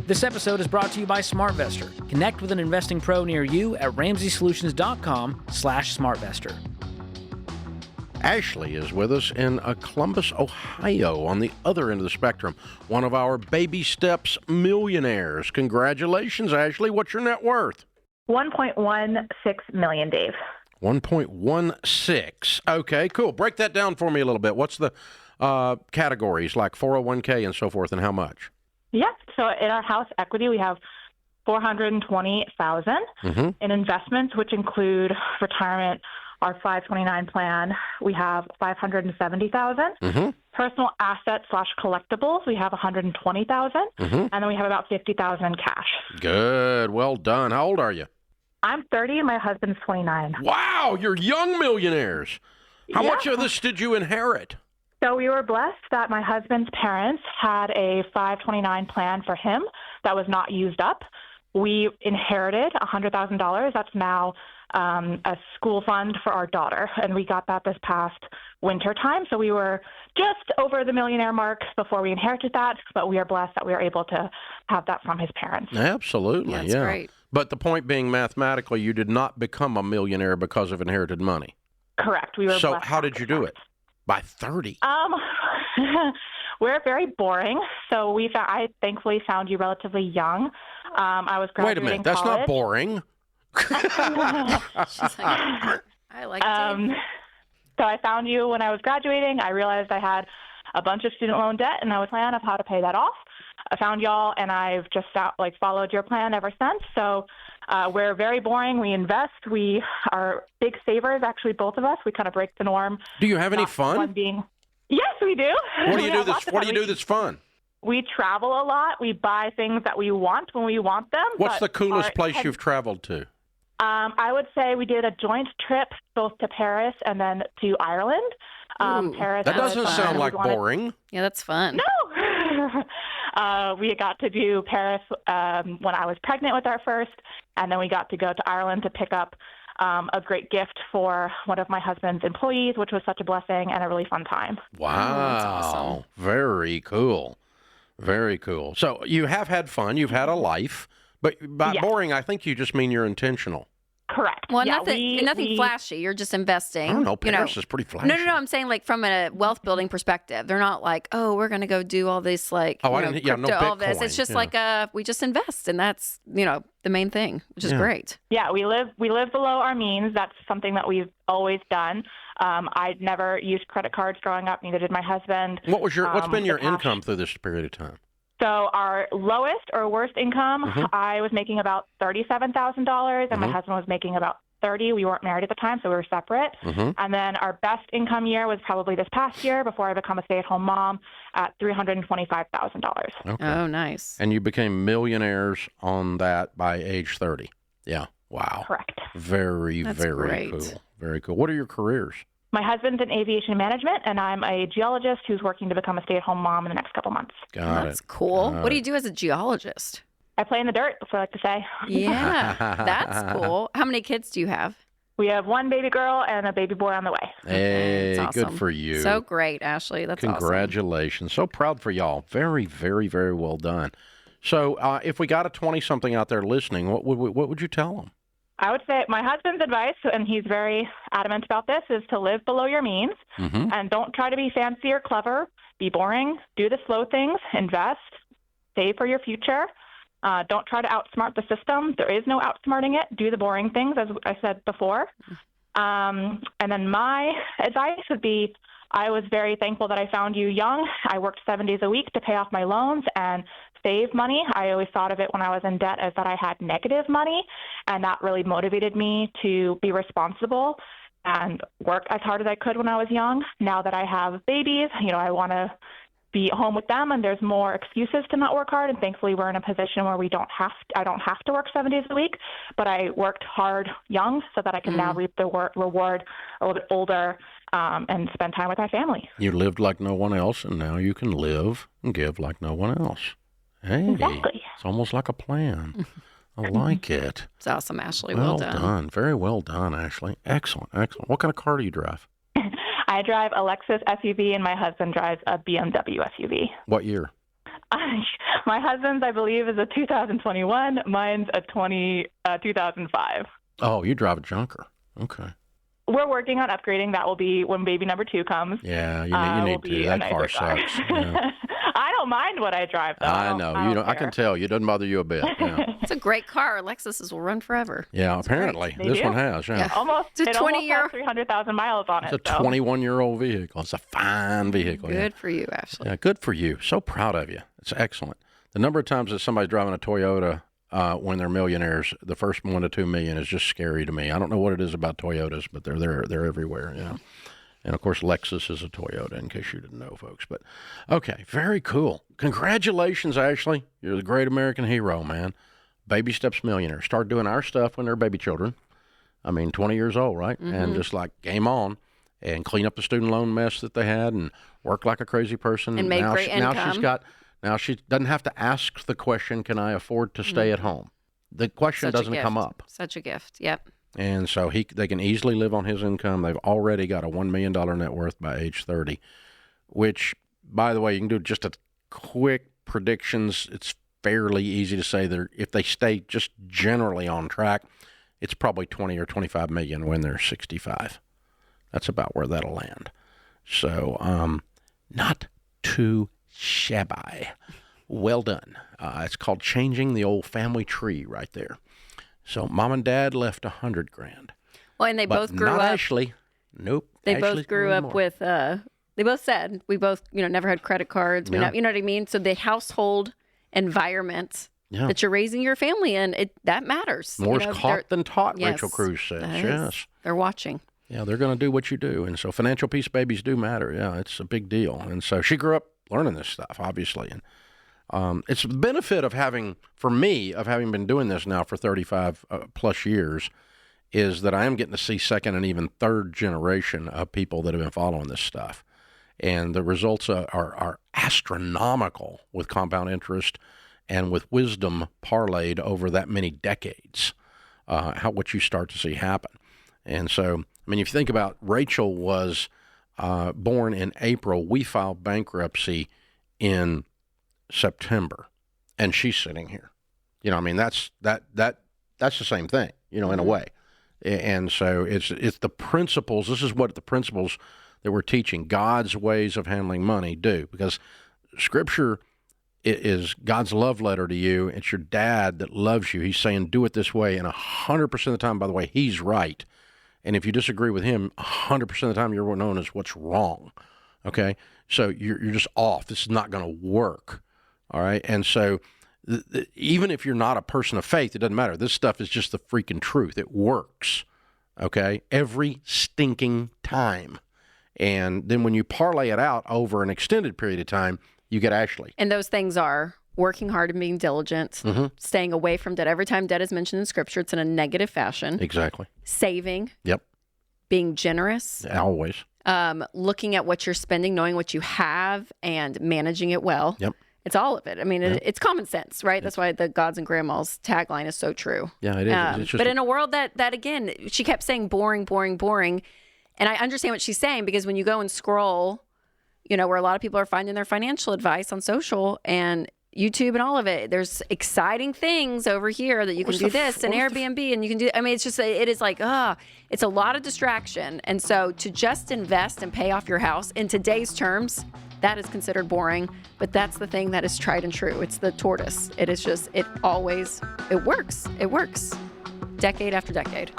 This episode is brought to you by SmartVestor. Connect with an investing pro near you at ramseysolutions.com/smartvestor. Ashley is with us in Columbus, Ohio, on the other end of the spectrum. One of our baby steps millionaires. Congratulations, Ashley. What's your net worth? $1.16 million, Dave. 1.16. Okay, cool. Break that down for me a little bit. What's the categories like 401k and so forth, and how much? Yes. So in our house equity, we have $420,000 in investments, which include retirement. Our 529 plan, we have $570,000. Personal assets / collectibles, we have $120,000, and then we have about $50,000 cash. Good, well done. How old are you? I'm 30, and my husband's 29. Wow, you're young millionaires. How much of this did you inherit? So we were blessed that my husband's parents had a 529 plan for him that was not used up. We inherited $100,000. That's now a school fund for our daughter, and we got that this past winter time. So we were just over the millionaire mark before we inherited that, but we are blessed that we were able to have that from his parents. Absolutely, That's great. But the point being, mathematically, you did not become a millionaire because of inherited money. Correct. We were So blessed how did you do it? By 30? We're very boring. So I thankfully found you relatively young. I was graduating Wait a minute, that's college. not boring. She's like, I like it. So I found you when I was graduating. I realized I had a bunch of student loan debt, and I was plan of how to pay that off. I found y'all, and I've just followed your plan ever since. So we're very boring. We invest. We are big savers, actually, both of us. We kind of break the norm. Do you have any fun? Yes, we do. What do you do that's fun? We travel a lot. We buy things that we want when we want them. What's the coolest place you've traveled to? I would say we did a joint trip both to Paris and then to Ireland. Paris. That doesn't sound like boring. Yeah, that's fun. No. We got to do Paris when I was pregnant with our first, and then we got to go to Ireland to pick up a great gift for one of my husband's employees, which was such a blessing and a really fun time. Wow. That's awesome. Very cool. Very cool. So you have had fun. You've had a life. But by boring, I think you just mean you're intentional. Correct. Well, yeah, nothing flashy. You're just investing. I don't know. Paris is pretty flashy. No. I'm saying like from a wealth building perspective. They're not like, oh, we're going to go do all this crypto, all this. It's just like we just invest, and that's the main thing, which is great. Yeah, we live below our means. That's something that we've always done. I'd never used credit cards growing up. Neither did my husband. What's been your income through this period of time? So our lowest or worst income, I was making about $37,000, and my husband was making about $30,000. We weren't married at the time, so we were separate. And then our best income year was probably this past year before I become a stay-at-home mom at $325,000. Okay. Oh, nice. And you became millionaires on that by age 30. Yeah. Wow. Correct. Very, That's very great. cool. Very cool. What are your careers? My husband's in aviation management, and I'm a geologist who's working to become a stay-at-home mom in the next couple months. That's cool. What do you do as a geologist? I play in the dirt, that's what I like to say. Yeah, that's cool. How many kids do you have? We have one baby girl and a baby boy on the way. Hey, That's awesome. good for you. So great, Ashley. That's Congratulations. So proud for y'all. Very, very, very well done. So if we got a 20-something out there listening, what would you tell them? I would say my husband's advice, and he's very adamant about this, is to live below your means and don't try to be fancy or clever. Be boring. Do the slow things. Invest. Save for your future. Don't try to outsmart the system. There is no outsmarting it. Do the boring things, as I said before. And then my advice would be, I was very thankful that I found you young. I worked 7 days a week to pay off my loans and save money. I always thought of it when I was in debt as that I had negative money, and that really motivated me to be responsible and work as hard as I could when I was young. Now that I have babies, I want to be home with them, and there's more excuses to not work hard, and thankfully we're in a position where I don't have to work 7 days a week, but I worked hard young so that I can now reap the reward a little bit older and spend time with my family. You lived like no one else, and now you can live and give like no one else. Hey, exactly. It's almost like a plan. I like it. It's awesome, Ashley. Well done. Very well done, Ashley. Excellent. What kind of car do you drive? I drive a Lexus SUV, and my husband drives a BMW SUV. What year? My husband's, I believe, is a 2021. Mine's a 2005. Oh, you drive a junker. Okay. We're working on upgrading. That will be when baby number 2 comes. Yeah, you need to. That car sucks. Yeah. I don't mind what I drive, though. I know. I can tell. It doesn't bother you a bit. Yeah. It's a great car. Lexuses will run forever. Yeah, apparently. This one has, yeah. Almost. It's a 20-year. 300,000 miles on it. It's a 21-year-old vehicle. It's a fine vehicle. Good for you, Ashley. Yeah, good for you. So proud of you. It's excellent. The number of times that somebody's driving a Toyota when they're millionaires, the first 1 to 2 million is just scary to me. I don't know what it is about Toyotas, but they're everywhere, you know. And of course, Lexus is a Toyota, in case you didn't know, folks. But okay, very cool. Congratulations, Ashley. You're the great American hero, man. Baby Steps Millionaire. Start doing our stuff when they're baby children. 20 years old, right? Mm-hmm. And just like game on, and clean up the student loan mess that they had, and work like a crazy person. And make great income. Now she doesn't have to ask the question, can I afford to stay at home? The question doesn't come up. Such a gift, yep. And so they can easily live on his income. They've already got a $1 million net worth by age 30, which, by the way, you can do just a quick predictions. It's fairly easy to say that if they stay just generally on track, it's probably 20 or 25 million when they're 65. That's about where that'll land. So not too shabby. Well done. It's called changing the old family tree right there. So mom and dad left $100,000. Well, and they both grew up. Not Ashley. Nope. They both grew up with. They both said we both, never had credit cards. You know what I mean. So the household environment that you're raising your family in, that matters. More's caught than taught. Yes, Rachel Cruz says. Yes. They're watching. Yeah, they're going to do what you do, and so financial peace babies do matter. Yeah, it's a big deal, and so she grew up learning this stuff, obviously, and it's the benefit of having been doing this now for 35 plus years, is that I am getting to see second and even third generation of people that have been following this stuff, and the results are astronomical with compound interest and with wisdom parlayed over that many decades. What you start to see happen, and so if you think about Rachel was born in April. We filed bankruptcy in September, and she's sitting here. That's the same thing, in a way. And so it's the principles. This is what the principles that we're teaching, God's ways of handling money, do, because Scripture is God's love letter to you. It's your dad that loves you. He's saying, do it this way, and 100% of the time, by the way, he's right. And if you disagree with him, 100% of the time you're known as what's wrong, okay? So you're just off. This is not going to work, all right? And so even if you're not a person of faith, it doesn't matter. This stuff is just the freaking truth. It works, okay? Every stinking time. And then when you parlay it out over an extended period of time, you get Ashley. And those things are working hard and being diligent, staying away from debt. Every time debt is mentioned in Scripture, it's in a negative fashion. Exactly. Saving. Yep. Being generous. Always. Looking at what you're spending, knowing what you have, and managing it well. Yep. It's all of it. It's common sense, right? That's why the Gods and Grandmas tagline is so true. Yeah, it is. It's just but in a world that again, she kept saying boring, boring, boring. And I understand what she's saying, because when you go and scroll, where a lot of people are finding their financial advice on social and YouTube and all of it, there's exciting things over here that you can do this and Airbnb and you can do, it's just, it is like, it's a lot of distraction. And so to just invest and pay off your house in today's terms, that is considered boring, but that's the thing that is tried and true. It's the tortoise. It is just, it works. It works decade after decade.